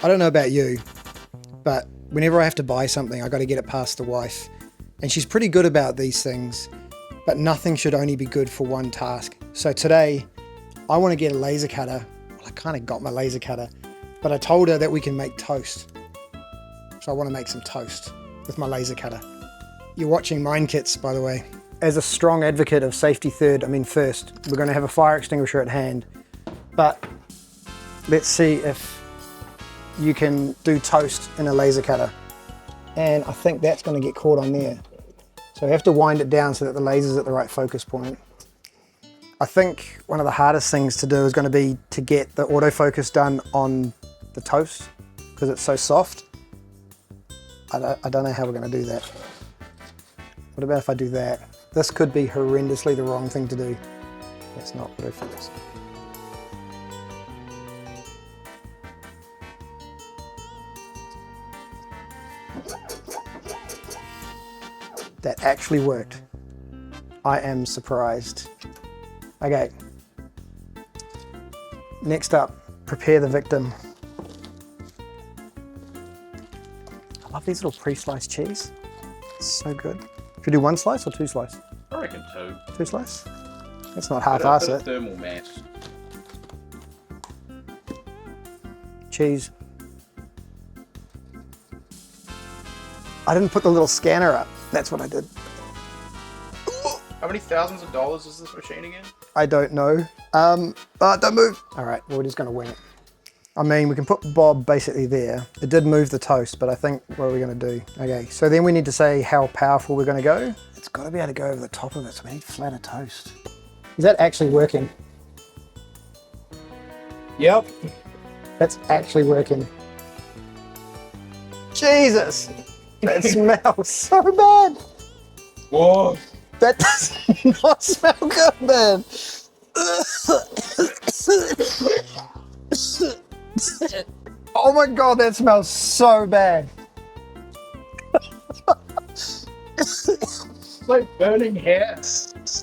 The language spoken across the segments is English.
I don't know about you, but whenever I have to buy something, I got to get it past the wife. And she's pretty good about these things, but nothing should only be good for one task. So today, I want to get a laser cutter. Well, I kind of got my laser cutter, but I told her that we can make toast. So I want to make some toast with my laser cutter. You're watching MindKits, by the way. As a strong advocate of safety first, we're going to have a fire extinguisher at hand. But let's see if you can do toast in a laser cutter. And I think that's going to get caught on there. So we have to wind it down so that the laser's at the right focus point. I think one of the hardest things to do is going to be to get the autofocus done on the toast because it's so soft. I don't know how we're going to do that. What about if I do that? This could be horrendously the wrong thing to do. That's not autofocus. That actually worked. I am surprised. Okay. Next up, prepare the victim. I love these little pre-sliced cheese. It's so good. Should we do one slice or two slice? I reckon two. Two slice? Let's not half-ass it. Thermal mass. Cheese. I didn't put the little scanner up. That's what I did. How many thousands of dollars is this machine again? I don't know. Don't move. All right, well, we're just gonna wing it. I mean, we can put Bob basically there. It did move the toast, but I think, what are we gonna do? Okay, so then we need to say how powerful we're gonna go. It's gotta be able to go over the top of it, so we need flatter toast. Is that actually working? Yep. That's actually working. Jesus, that smells so bad. Whoa. That does not smell good, man. Oh my God, that smells so bad. It's like burning hair.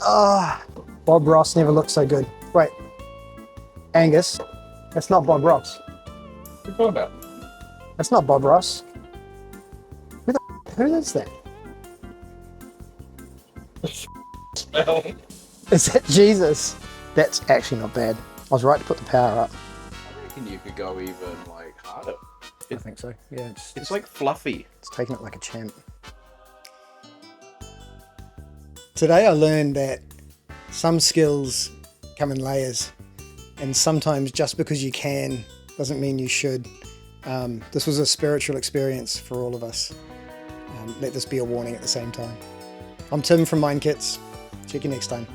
Ah, Bob Ross never looked so good. Wait, Angus, that's not Bob Ross. What are you talking about? That's not Bob Ross. Who is that? Smell. Is that Jesus? That's actually not bad. I was right to put the power up. I reckon you could go even like harder. I think so. Yeah, It's like fluffy. it's taking it like a champ. Today I learned that some skills come in layers, and sometimes just because you can doesn't mean you should. This was a spiritual experience for all of us. Let this be a warning at the same time. I'm Tim from MindKits. Check you next time.